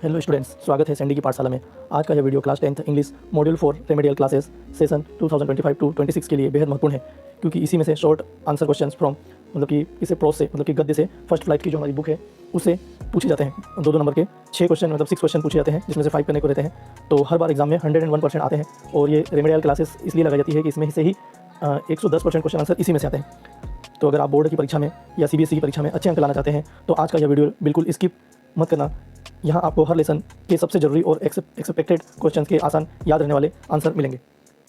Hello students, स्वागत है Sandy की पाठशाला में। आज का यह video class 10th English module 4 remedial classes session 2025 to 26 के लिए बेहद महत्वपूर्ण है, क्योंकि इसी में से शॉर्ट आंसर क्वेश्चंस फ्रॉम मतलब कि इसे प्रोज से मतलब कि गद्य से फर्स्ट फ्लाइट की जो हमारी बुक है उससे पूछे जाते हैं। दो नंबर के 6 क्वेश्चन मतलब 6 क्वेश्चन पूछे जाते हैं, जिसमें से 5 करने को रहते हैं। तो हर बार एग्जाम में 101% आते हैं और ये रेमेडियल क्लासेस इसलिए लगाई जाती है कि इसमें से ही 110% क्वेश्चन आंसर इसी में से आते हैं। तो अगर आप बोर्ड की परीक्षा में या सीबीएसई की परीक्षा में अच्छे अंक लाना चाहते हैं तो आज का यह वीडियो बिल्कुल स्किप मत करना। यहाँ आपको हर लेसन के सबसे ज़रूरी और एक्सपेक्टेड क्वेश्चंस के आसान याद रहने वाले आंसर मिलेंगे।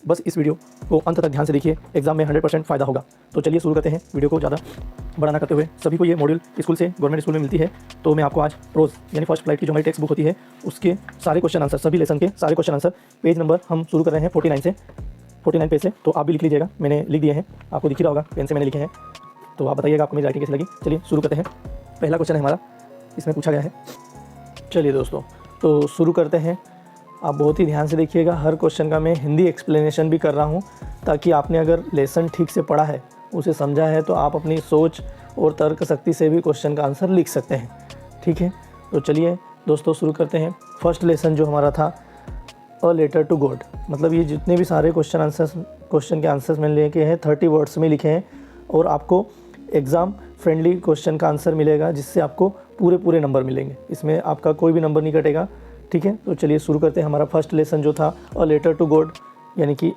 बस इस वीडियो को अंत तक ध्यान से देखिए, एग्जाम में 100% फ़ायदा होगा। तो चलिए शुरू करते हैं। वीडियो को ज़्यादा बड़ा ना करते हुए, सभी को ये मॉड्यूल स्कूल से गवर्नमेंट स्कूल में मिलती है। तो मैं आपको आज प्रोज यानी फर्स्ट फ्लाइट की जो हमारी टेक्स्ट बुक होती है उसके सारे क्वेश्चन आंसर, सभी लेसन के सारे क्वेश्चन आंसर, पेज नंबर हम शुरू कर रहे हैं 49 पेज से। तो आप भी लिख लीजिएगा, मैंने लिख दिए हैं, आपको दिख ही रहा होगा, पेन से मैंने लिखे हैं। तो आप बताइएगा आपको मेरी राइटिंग कैसी लगी। चलिए शुरू करते हैं। पहला क्वेश्चन है हमारा, इसमें पूछा गया है। चलिए दोस्तों, तो शुरू करते हैं। आप बहुत ही ध्यान से देखिएगा, हर क्वेश्चन का मैं हिंदी एक्सप्लेनेशन भी कर रहा हूँ, ताकि आपने अगर लेसन ठीक से पढ़ा है, उसे समझा है, तो आप अपनी सोच और तर्क शक्ति से भी क्वेश्चन का आंसर लिख सकते हैं। ठीक है, तो चलिए दोस्तों शुरू करते हैं। फर्स्ट लेसन जो हमारा था, अ लेटर टू गॉड, मतलब ये जितने भी सारे क्वेश्चन के आंसर्स मैंने लेके हैं 30 वर्ड्स में लिखे हैं और आपको एग्ज़ाम फ्रेंडली क्वेश्चन का आंसर मिलेगा, जिससे आपको पूरे नंबर मिलेंगे। इसमें आपका कोई भी नंबर नहीं कटेगा। ठीक है, तो चलिए शुरू करते हैं। हमारा फर्स्ट लेसन जो था, अ लेटर टू गॉड, यानी कि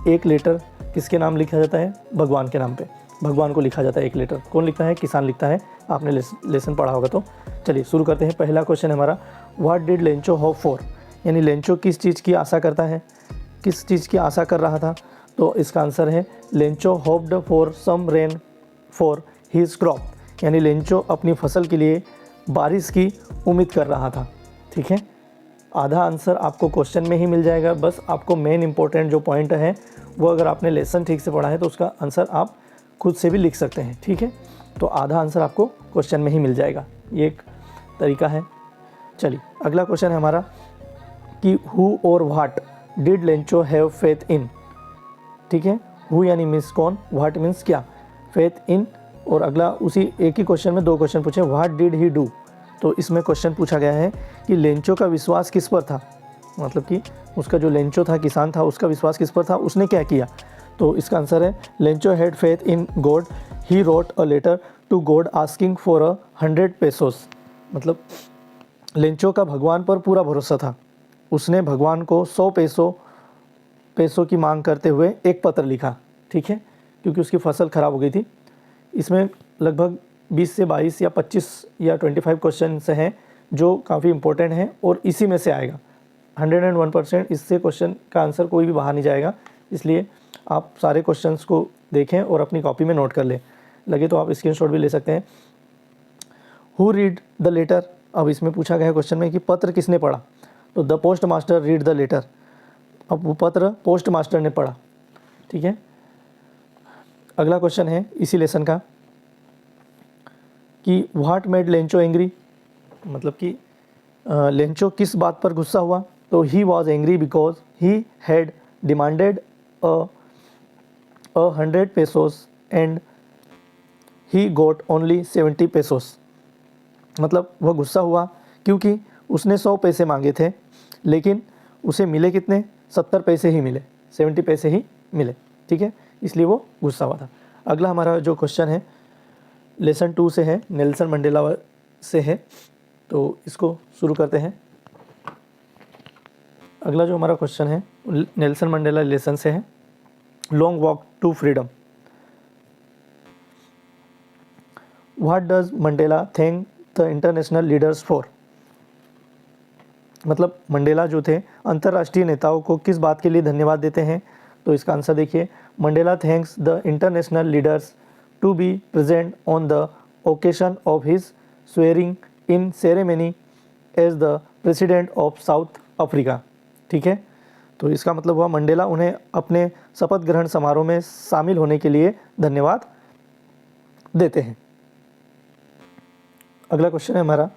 एक लेटर किसके नाम लिखा जाता है? भगवान के नाम पे, भगवान को लिखा जाता है एक लेटर। कौन लिखता है? किसान लिखता है। आपने लेसन पढ़ा होगा। तो चलिए शुरू करते हैं। पहला क्वेश्चन हमारा, what did Lencho hope for, यानी लेंचो किस चीज़ की आशा करता है, किस चीज़ की आशा कर रहा था? तो इसका आंसर है, Lencho hoped for some rain for his crop, यानी लेंचो अपनी फसल के लिए बारिश की उम्मीद कर रहा था। ठीक है, आधा आंसर आपको क्वेश्चन में ही मिल जाएगा। बस आपको मेन इंपॉर्टेंट जो पॉइंट है वो अगर आपने लेसन ठीक से पढ़ा है तो उसका आंसर आप खुद से भी लिख सकते हैं। ठीक है, तो आधा आंसर आपको क्वेश्चन में ही मिल जाएगा, ये एक तरीका है। चलिए अगला क्वेश्चन है हमारा कि हु और what did Lencho have faith in. ठीक है, हु यानी मीन्स कौन, व्हाट मीन्स क्या, फेथ इन। और अगला उसी एक ही क्वेश्चन में 2 क्वेश्चन पूछे, व्हाट डिड ही डू। तो इसमें क्वेश्चन पूछा गया है कि लेंचो का विश्वास किस पर था, मतलब कि उसका जो लेंचो था, किसान था, उसका विश्वास किस पर था, उसने क्या किया। तो इसका आंसर है, Lencho had faith in God, he wrote a letter to God asking for 100 pesos. मतलब लेंचो का भगवान पर पूरा भरोसा था, उसने भगवान को 100 पैसों की मांग करते हुए एक पत्र लिखा। ठीक है, क्योंकि उसकी फसल ख़राब हो गई थी। इसमें लगभग 20 से 22 या 25 या 25 क्वेश्चन हैं जो काफ़ी इंपॉर्टेंट हैं और इसी में से आएगा 101%। इससे क्वेश्चन का आंसर कोई भी बाहर नहीं जाएगा, इसलिए आप सारे क्वेश्चंस को देखें और अपनी कॉपी में नोट कर लें। लगे तो आप स्क्रीनशॉट भी ले सकते हैं। हु रीड द लेटर, अब इसमें पूछा गया है क्वेश्चन में कि पत्र किसने पढ़ा। तो the post master read the letter, अब वो पत्र पोस्ट मास्टर ने पढ़ा। ठीक है, अगला क्वेश्चन है इसी लेसन का कि व्हाट मेड लेंचो एंग्री, मतलब कि लेंचो किस बात पर गुस्सा हुआ। तो he was angry because he had demanded 100 pesos and he got only 70 pesos. मतलब वह गुस्सा हुआ क्योंकि उसने 100 पैसे मांगे थे, लेकिन उसे मिले कितने? 70 पैसे ही मिले, 70 पैसे ही मिले। ठीक है, इसलिए वो गुस्सा हुआ था। अगला हमारा जो क्वेश्चन है लेसन 2 से है, नेल्सन मंडेला से है। तो इसको शुरू करते हैं। अगला जो हमारा क्वेश्चन है नेल्सन मंडेला लेसन से है, long walk to freedom. What does Mandela thank the international leaders for, मतलब मंडेला जो थे अंतर्राष्ट्रीय नेताओं को किस बात के लिए धन्यवाद देते हैं। तो इसका आंसर देखिए, Mandela thanks the international leaders to be present on the occasion of his swearing in ceremony as the president of South Africa. ठीक है, तो इसका मतलब हुआ मंडेला उन्हें अपने शपथ ग्रहण समारोह में शामिल होने के लिए धन्यवाद देते हैं। अगला क्वेश्चन है हमारा,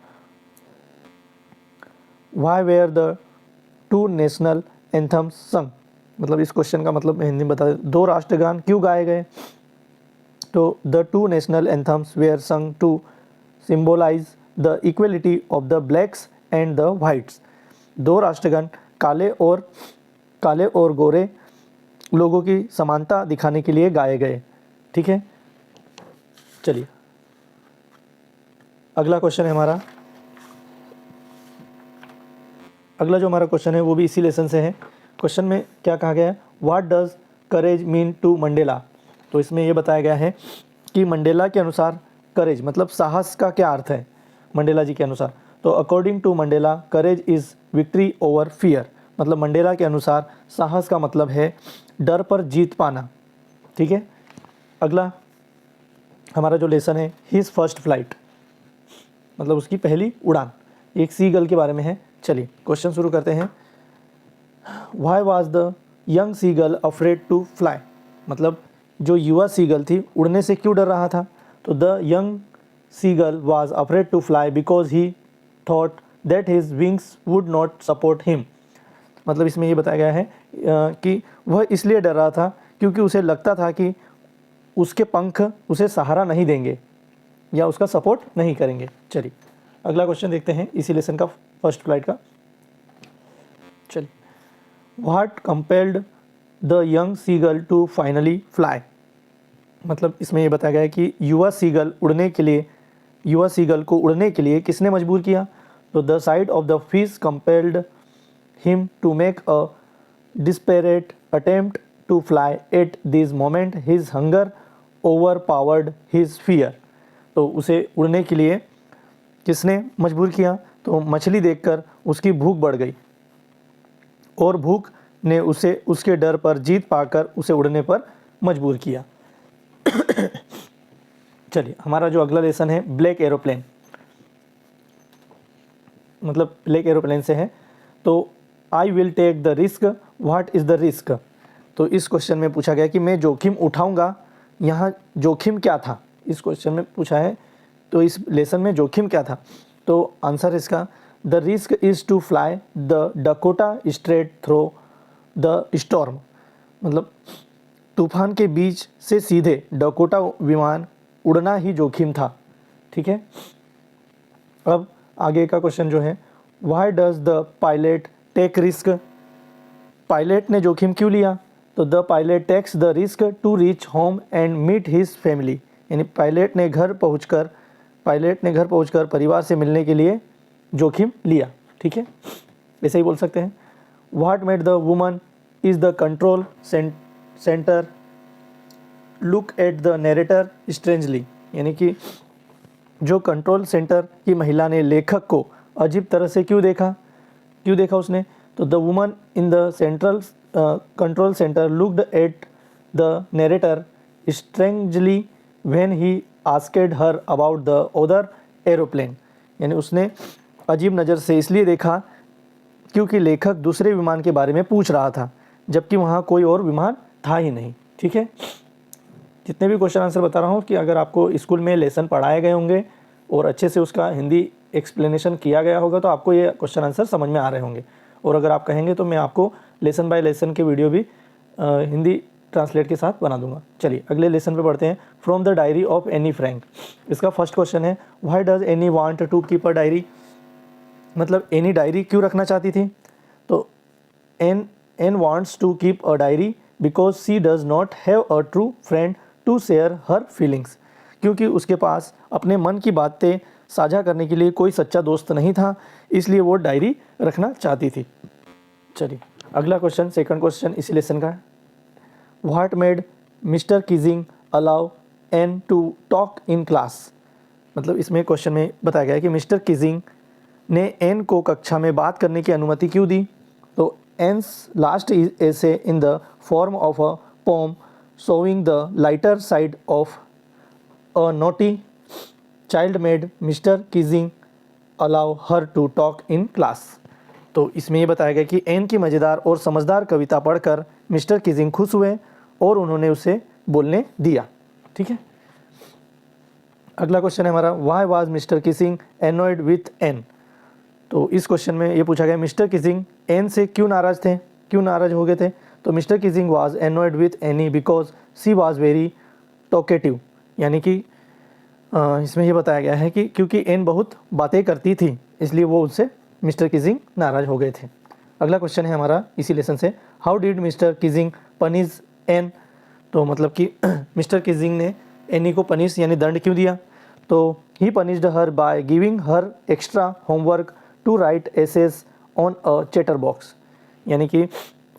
why were the 2 national anthems sung, मतलब इस क्वेश्चन का मतलब मैं हिंदी में बता दें, 2 राष्ट्रगान क्यों गाए गए। तो the 2 national anthems were sung to symbolise the equality of the blacks and the whites. दो राष्ट्रगान काले और गोरे लोगों की समानता दिखाने के लिए गाए गए। ठीक है, चलिए अगला क्वेश्चन है हमारा। अगला जो हमारा क्वेश्चन है वो भी इसी लेसन से है। क्वेश्चन में क्या कहा गया है, what does courage mean to Mandela. तो इसमें ये बताया गया है कि मंडेला के अनुसार करेज मतलब साहस का क्या अर्थ है मंडेला जी के अनुसार। तो according to Mandela courage is victory over fear. मतलब मंडेला के अनुसार साहस का मतलब है डर पर जीत पाना। ठीक है, अगला हमारा जो लेसन है हिज फर्स्ट फ्लाइट, मतलब उसकी पहली उड़ान, एक सी गर्ल के बारे में है। चलिए क्वेश्चन शुरू करते हैं। Why was the young seagull afraid to fly. मतलब जो युवा सी गर्ल थी उड़ने से क्यों डर रहा था। तो the young seagull was afraid to fly because he thought that his wings would not support him. मतलब इसमें ये बताया गया है कि वह इसलिए डर रहा था क्योंकि उसे लगता था कि उसके पंख उसे सहारा नहीं देंगे या उसका सपोर्ट नहीं करेंगे। चलिए अगला क्वेश्चन देखते हैं इसी लेसन का, फर्स्ट फ्लाइट का। चलिए, what compelled the young seagull to finally fly. मतलब इसमें ये बताया गया है कि युवा सीगल को उड़ने के लिए किसने मजबूर किया। तो the sight of the fish compelled him to make a desperate attempt to fly at this moment his hunger overpowered his fear. तो उसे उड़ने के लिए किसने मजबूर किया। तो मछली देखकर उसकी भूख बढ़ गई और भूख ने उसे उसके डर पर जीत पाकर उसे उड़ने पर मजबूर किया। चलिए हमारा जो अगला लेसन है ब्लैक एरोप्लेन, मतलब ब्लैक एरोप्लेन से है। तो I will take the risk, what is the risk. तो इस क्वेश्चन में पूछा गया कि मैं जोखिम उठाऊंगा, यहाँ जोखिम क्या था इस क्वेश्चन में पूछा है। तो इस लेसन में जोखिम क्या था। तो आंसर इसका the risk is to fly the Dakota straight through the storm. मतलब तूफान के बीच से सीधे डकोटा विमान उड़ना ही जोखिम था। ठीक है, अब आगे का क्वेश्चन जो है, why does the pilot take risk. Pilot ने जोखिम क्यों लिया। तो the pilot takes the risk to reach home and meet his family. यानी पायलट ने घर पहुंचकर परिवार से मिलने के लिए जोखिम लिया। ठीक है, ऐसे ही बोल सकते हैं। What made the woman is the control centre look at the narrator strangely. यानी कि जो कंट्रोल सेंटर की महिला ने लेखक को अजीब तरह से क्यों देखा उसने। तो the woman in the central control centre looked at the narrator strangely when he asked her about the other aeroplane. यानी उसने अजीब नज़र से इसलिए देखा क्योंकि लेखक दूसरे विमान के बारे में पूछ रहा था जबकि वहाँ कोई और विमान था ही नहीं। ठीक है, जितने भी क्वेश्चन आंसर बता रहा हूँ कि अगर आपको स्कूल में लेसन पढ़ाए गए होंगे और अच्छे से उसका हिंदी एक्सप्लेनेशन किया गया होगा तो आपको ये क्वेश्चन आंसर समझ में आ रहे होंगे। और अगर आप कहेंगे तो मैं आपको लेसन बाय लेसन के वीडियो भी हिंदी ट्रांसलेट के साथ बना दूंगा। चलिए अगले लेसन पे बढ़ते हैं। From the diary of Anne Frank. इसका फर्स्ट क्वेश्चन है, why does Anne want to keep a diary. मतलब एनी डायरी क्यों रखना चाहती थी। तो Anne wants to keep a diary because she does not have a true friend to share her feelings. क्योंकि उसके पास अपने मन की बातें साझा करने के लिए कोई सच्चा दोस्त नहीं था, इसलिए वो डायरी रखना चाहती थी। चलिए अगला क्वेश्चन, सेकंड क्वेश्चन इसी लेसन का है। What made mister Keesing allow Anne to talk in class. मतलब इसमें क्वेश्चन में बताया गया है कि मिस्टर कीजिंग ने एन को कक्षा में बात करने की अनुमति क्यों दी। तो ans last essay in the form of a poem showing the lighter side of a naughty child made mister Keesing allow her to talk in class. तो इसमें ये बताया गया कि एन की मज़ेदार और समझदार कविता पढ़कर मिस्टर कीजिंग खुश हुए और उन्होंने उसे बोलने दिया। ठीक है, अगला क्वेश्चन है हमारा, why was mister Keesing annoyed with an. तो इस क्वेश्चन में ये पूछा गया मिस्टर कीजिंग एन से क्यों नाराज़ हो गए थे। तो mister Keesing was annoyed with any because she was very talkative. यानी कि इसमें ये बताया गया है कि क्योंकि एन बहुत बातें करती थी इसलिए वो उससे मिस्टर किजिंग नाराज़ हो गए थे। अगला क्वेश्चन है हमारा इसी लेसन से, how did Mr Keesing punish Anne. तो मतलब कि मिस्टर किजिंग ने एनी को पनिश यानी दंड क्यों दिया। तो he punished her by giving her extra homework to write essays on a chatterbox, यानी कि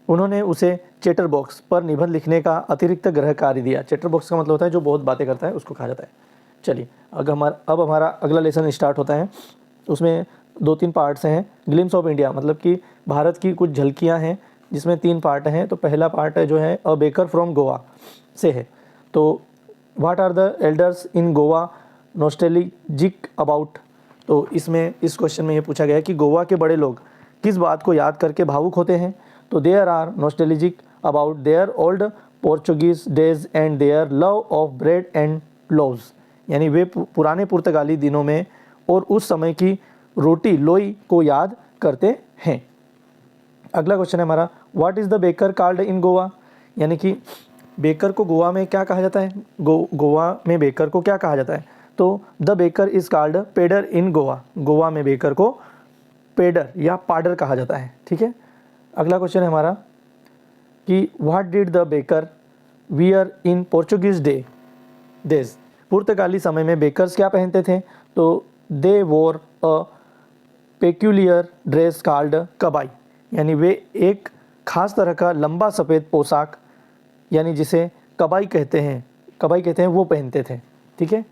उन्होंने उसे चैटर बॉक्स पर निबंध लिखने का अतिरिक्त गृह कार्य दिया। चैटर बॉक्स का मतलब होता है जो बहुत बातें करता है उसको कहा जाता है। चलिए अब हमारा अगला लेसन स्टार्ट होता है। उसमें 2-3 पार्ट्स हैं। ग्लिम्स ऑफ इंडिया मतलब कि भारत की कुछ झलकियां हैं जिसमें 3 पार्ट हैं। तो पहला पार्ट है जो है अ बेकर फ्रॉम गोवा से है। तो what are the elders in Goa nostalgic about. तो इसमें इस क्वेश्चन में ये पूछा गया है कि गोवा के बड़े लोग किस बात को याद करके भावुक होते हैं। तो there are nostalgic about their old Portuguese days and their love of bread and loaves, यानी वे पुराने पुर्तगाली दिनों में और उस समय की रोटी लोई को याद करते हैं। अगला क्वेश्चन है हमारा, what is the baker called in Goa, यानी कि बेकर को गोवा में क्या कहा जाता है। गोवा में बेकर को क्या कहा जाता है। तो the baker is called pader in Goa, Goa में बेकर को पेडर या पाडर कहा जाता है। ठीक है। अगला क्वेश्चन है हमारा कि what did the baker wear in Portuguese days. पुर्तगाली समय में बेकर्स क्या पहनते थे। तो दे वोर अ पेक्यूलियर ड्रेस कॉल्ड कबाई, यानी वे एक खास तरह का लंबा सफ़ेद पोशाक यानी जिसे कबाई कहते हैं वो पहनते थे। ठीक है।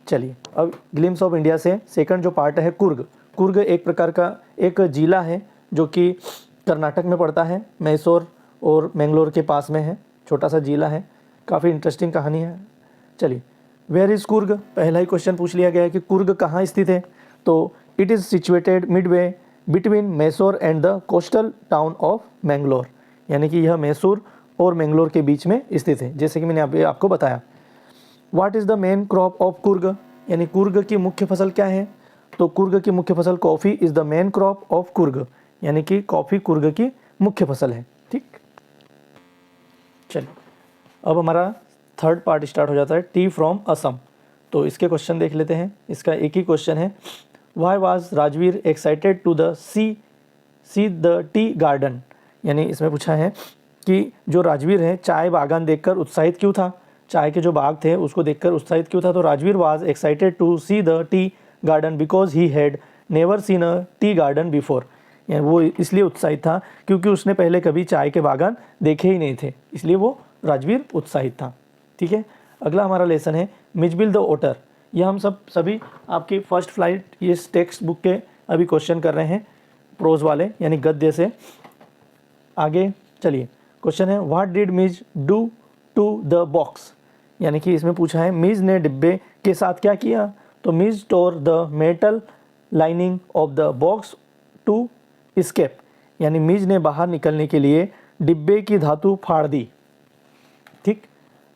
चलिए अब ग्लिम्स ऑफ इंडिया से सेकंड जो पार्ट है कुर्ग एक प्रकार का एक जिला है जो कि कर्नाटक में पड़ता है, मैसूर और मैंगलोर के पास में है, छोटा सा जिला है, काफ़ी इंटरेस्टिंग कहानी है। चलिए वेयर इज़ कुर्ग, पहला ही क्वेश्चन पूछ लिया गया है कि कुर्ग कहाँ स्थित है। तो it is situated Midway between Mysore and the coastal town of Mangalore, यानी कि यह मैसूर और मैंगलोर के बीच में स्थित है, जैसे कि मैंने अभी आपको बताया। What is the main crop of Coorg, यानी कुर्ग की मुख्य फसल क्या है। तो कुर्ग की मुख्य फसल coffee is the main crop of Coorg, यानी कि कॉफ़ी कुर्ग की मुख्य फसल है। ठीक। चलिए अब हमारा थर्ड पार्ट स्टार्ट हो जाता है, टी फ्रॉम असम। तो इसके क्वेश्चन देख लेते हैं। इसका एक ही क्वेश्चन है, why was Rajvir excited to the see the tea garden, यानी इसमें पूछा है कि जो राजवीर है चाय बागान देखकर उत्साहित क्यों था, चाय के जो बाग थे उसको देखकर उत्साहित क्यों था। तो Rajvir was excited to see the tea garden because he had never seen a tea garden before, यानी वो इसलिए उत्साहित था क्योंकि उसने पहले कभी चाय के बागान देखे ही नहीं थे, इसलिए वो राजवीर उत्साहित था। ठीक है। अगला हमारा लेसन है मिजबिल द ओटर। यह हम सभी आपकी फर्स्ट फ्लाइट ये टेक्स्ट बुक के अभी क्वेश्चन कर रहे हैं, प्रोज वाले यानी गद्य से। आगे चलिए क्वेश्चन है, what did Midge do to the box, यानी कि इसमें पूछा है मिज ने डिब्बे के साथ क्या किया। तो Midge tore the metal lining of the box to escape, यानी मिज ने बाहर निकलने के लिए डिब्बे की धातु फाड़ दी। ठीक।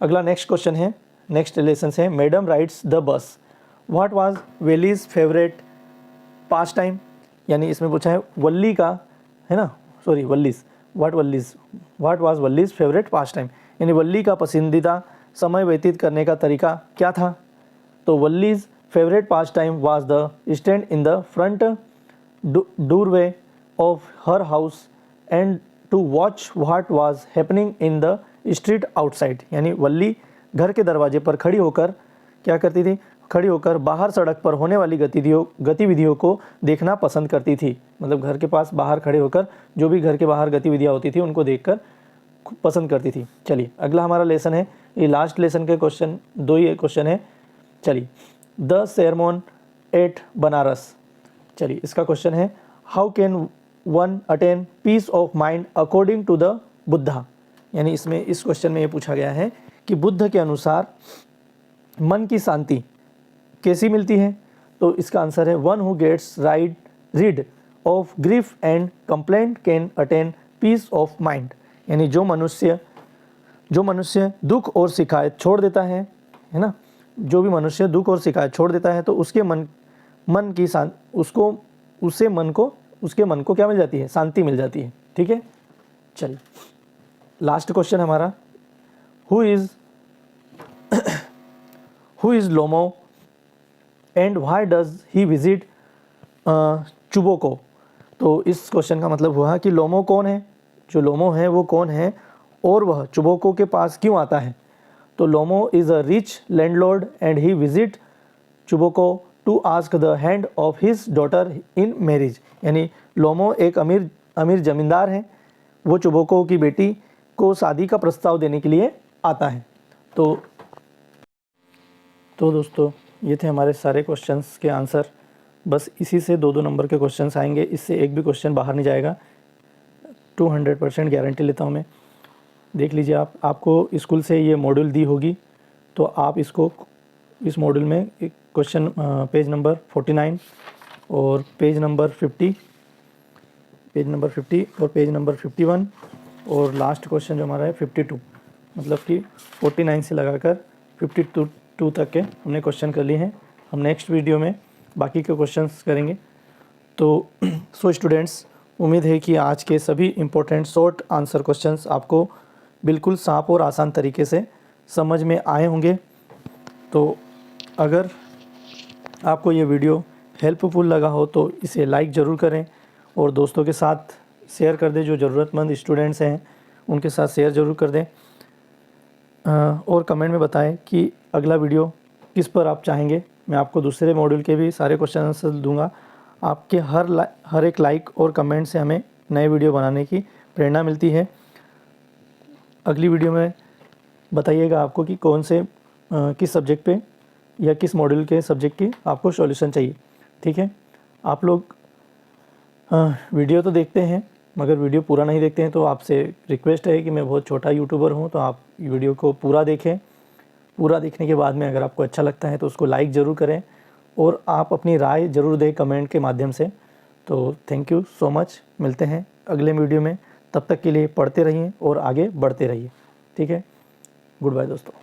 अगला नेक्स्ट क्वेश्चन है, नेक्स्ट लेसन है, madam rides the bus, what was Valli's favourite pastime, यानी इसमें पूछा है वल्ली का है ना, sorry Valli's, what was Valli's favourite pastime, यानी वल्ली का पसंदीदा समय व्यतीत करने का तरीका क्या था। तो Valli's favourite pastime was the stand in the front doorway of her house and to watch what was happening in the street outside, यानी वल्ली घर के दरवाजे पर खड़ी होकर क्या करती थी, खड़ी होकर बाहर सड़क पर होने वाली गतिविधियों को देखना पसंद करती थी, मतलब घर के पास बाहर खड़े होकर जो भी घर के बाहर गतिविधियाँ होती थी उनको देखकर पसंद करती थी। चलिए अगला हमारा लेसन है, ये लास्ट लेसन के क्वेश्चन 2 ही क्वेश्चन है। चलिए द सेरेमन एट बनारस, चलिए इसका क्वेश्चन है, how can one attain peace of mind according to the Buddha, यानी इसमें इस क्वेश्चन में ये पूछा गया है कि बुद्ध के अनुसार मन की शांति कैसी मिलती है। तो इसका आंसर है one who gets rid of grief and complaint can attain peace of mind, यानी जो मनुष्य दुख और शिकायत छोड़ देता है ना, जो भी मनुष्य दुख और शिकायत छोड़ देता है तो उसके मन की उसके मन को क्या मिल जाती है, शांति मिल जाती है। ठीक है। चलिए लास्ट क्वेश्चन हमारा, who is Lomov and why does he visit Chubukov, तो इस क्वेश्चन का मतलब हुआ कि लोमो कौन है, जो लोमो है वो कौन है और वह चुबोको के पास क्यों आता है। तो Lomov is a rich landlord and he visit Chubukov to ask the hand of his daughter in marriage. यानी लोमो एक अमीर ज़मींदार है, वो चुबोको की बेटी को शादी का प्रस्ताव देने के लिए आता है। तो दोस्तों ये थे हमारे सारे क्वेश्चंस के आंसर। बस इसी से 2-2 नंबर के क्वेश्चंस आएंगे, इससे एक भी क्वेश्चन बाहर नहीं जाएगा, 200% गारंटी लेता हूँ मैं। देख लीजिए आपको स्कूल से ये मॉड्यूल दी होगी, तो आप इसको इस मॉड्यूल में एक क्वेश्चन पेज नंबर 49 और पेज नंबर 50 और पेज नंबर 51 और लास्ट क्वेश्चन जो हमारा है 52, मतलब कि 49 से लगाकर 52 तक के हमने क्वेश्चन कर लिए हैं। हम नेक्स्ट वीडियो में बाकी के क्वेश्चंस करेंगे। तो सो स्टूडेंट्स, उम्मीद है कि आज के सभी इम्पोर्टेंट शॉर्ट आंसर क्वेश्चंस आपको बिल्कुल साफ और आसान तरीके से समझ में आए होंगे। तो अगर आपको ये वीडियो हेल्पफुल लगा हो तो इसे लाइक ज़रूर करें और दोस्तों के साथ शेयर कर दें, जो ज़रूरतमंद स्टूडेंट्स हैं उनके साथ शेयर ज़रूर कर दें। और कमेंट में बताएं कि अगला वीडियो किस पर आप चाहेंगे। मैं आपको दूसरे मॉड्यूल के भी सारे क्वेश्चन आंसर दूंगा। आपके हर एक लाइक और कमेंट से हमें नए वीडियो बनाने की प्रेरणा मिलती है। अगली वीडियो में बताइएगा आपको कि कौन से किस सब्जेक्ट पे या किस मॉड्यूल के सब्जेक्ट की आपको सॉल्यूशन चाहिए। ठीक है, आप लोग वीडियो तो देखते हैं मगर वीडियो पूरा नहीं देखते हैं, तो आपसे रिक्वेस्ट है कि मैं बहुत छोटा यूट्यूबर हूं, तो आप वीडियो को पूरा देखें। पूरा देखने के बाद में अगर आपको अच्छा लगता है तो उसको लाइक ज़रूर करें और आप अपनी राय ज़रूर दें कमेंट के माध्यम से। तो थैंक यू सो मच, मिलते हैं अगले वीडियो में। तब तक के लिए पढ़ते रहिए और आगे बढ़ते रहिए। ठीक है, गुड बाय दोस्तों।